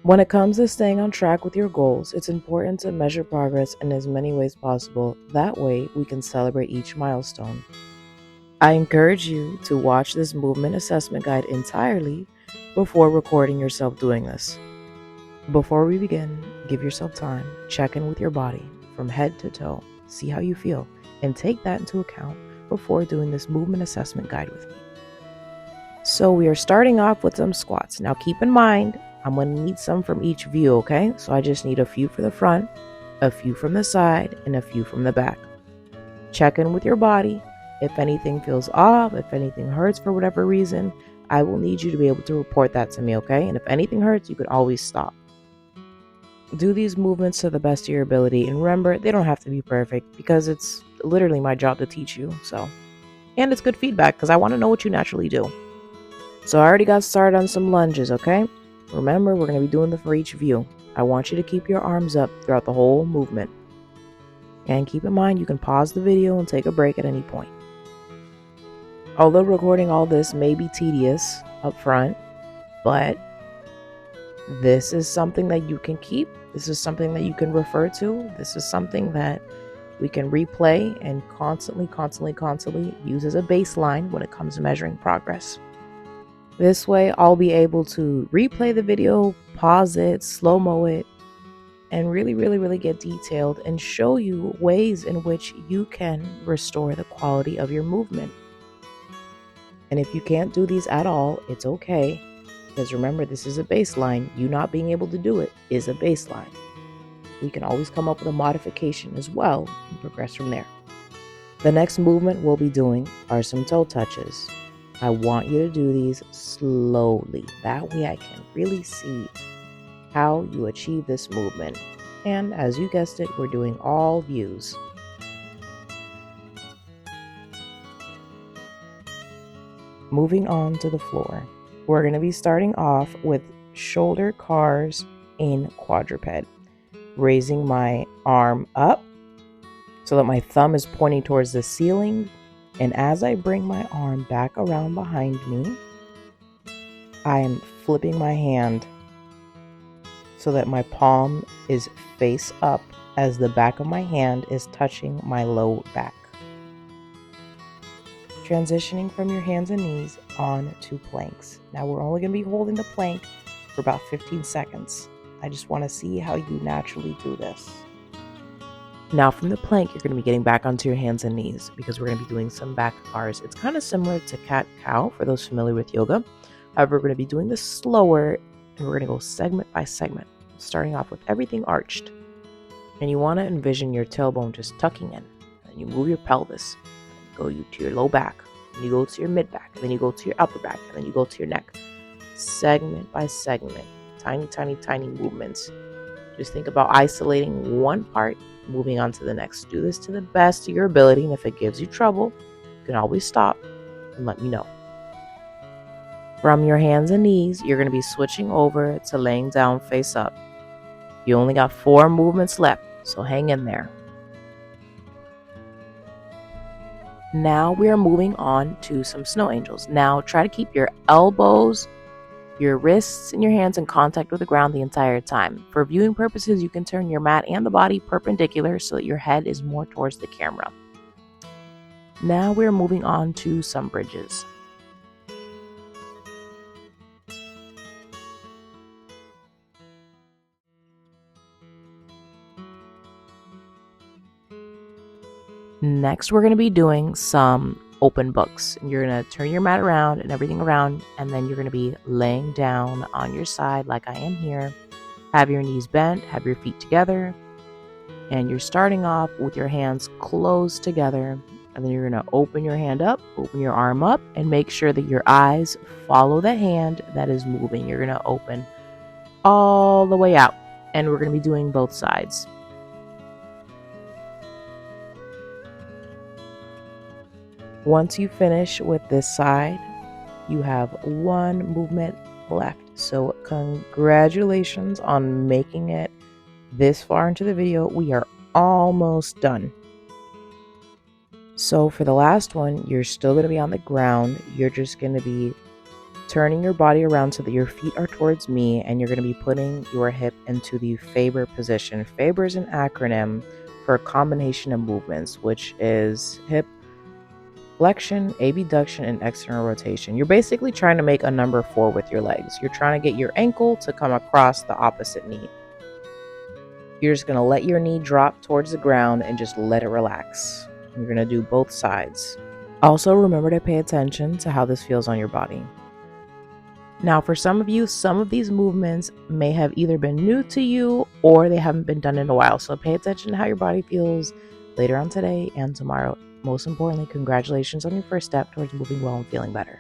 When it comes to staying on track with your goals, it's important to measure progress in as many ways possible. That way, we can celebrate each milestone. I encourage you to watch this movement assessment guide entirely before recording yourself doing this. Before we begin, give yourself time, check in with your body from head to toe, see how you feel, and take that into account before doing this movement assessment guide with me. So we are starting off with some squats. Now keep in mind, I'm going to need some from each view, okay? So I just need a few for the front, a few from the side, and a few from the back. Check in with your body. If anything feels off, if anything hurts for whatever reason, I will need you to be able to report that to me, okay? And if anything hurts, you can always stop. Do these movements to the best of your ability, and remember, they don't have to be perfect because it's literally my job to teach you, so. And it's good feedback because I want to know what you naturally do. So I already got started on some lunges, okay? Remember, we're going to be doing them for each view. I want you to keep your arms up throughout the whole movement. And keep in mind, you can pause the video and take a break at any point. Although recording all this may be tedious up front, but this is something that you can keep. This is something that you can refer to. This is something that we can replay and constantly use as a baseline when it comes to measuring progress. This way, I'll be able to replay the video, pause it, slow-mo it, and really get detailed and show you ways in which you can restore the quality of your movement. And if you can't do these at all, it's okay, because remember, this is a baseline. You not being able to do it is a baseline. We can always come up with a modification as well and progress from there. The next movement we'll be doing are some toe touches. I want you to do these slowly. That way I can really see how you achieve this movement. And as you guessed it, we're doing all views. Moving on to the floor. We're going to be starting off with shoulder cars in quadruped. Raising my arm up so that my thumb is pointing towards the ceiling. And as I bring my arm back around behind me, I am flipping my hand so that my palm is face up as the back of my hand is touching my low back. Transitioning from your hands and knees on to planks. Now we're only going to be holding the plank for about 15 seconds. I just want to see how you naturally do this. Now from the plank, you're going to be getting back onto your hands and knees because we're going to be doing some back cars. It's kind of similar to cat-cow for those familiar with yoga. However, we're going to be doing this slower and we're going to go segment by segment, starting off with everything arched. And you want to envision your tailbone just tucking in. And you move your pelvis. Go to your low back. And you go to your mid back. And then you go to your upper back. And then you go to your neck. Segment by segment. Tiny movements. Just think about isolating one part, moving on to the next. Do this to the best of your ability, and if it gives you trouble, you can always stop and let me know. From your hands and knees, you're going to be switching over to laying down face up. You only got 4 movements left, so hang in there. Now we are moving on to some snow angels. Now try to keep your elbows, your wrists, and your hands in contact with the ground the entire time. For viewing purposes, you can turn your mat and the body perpendicular so that your head is more towards the camera. Now we're moving on to some bridges. Next, we're going to be doing some open books. You're going to turn your mat around and everything around, and then you're going to be laying down on your side like I am here. Have your knees bent, have your feet together, and you're starting off with your hands closed together, and then you're going to open your hand up, open your arm up, and make sure that your eyes follow the hand that is moving. You're going to open all the way out, and we're going to be doing both sides. Once you finish with this side, you have 1 movement left. So congratulations on making it this far into the video. We are almost done. So for the last one, you're still going to be on the ground. You're just going to be turning your body around so that your feet are towards me, and you're going to be putting your hip into the Faber position. Faber is an acronym for a combination of movements, which is hip flexion, abduction, and external rotation. You're basically trying to make a number 4 with your legs. You're trying to get your ankle to come across the opposite knee. You're just going to let your knee drop towards the ground and just let it relax. You're going to do both sides. Also, remember to pay attention to how this feels on your body. Now, for some of you, some of these movements may have either been new to you or they haven't been done in a while. So pay attention to how your body feels later on today and tomorrow. Most importantly, congratulations on your first step towards moving well and feeling better.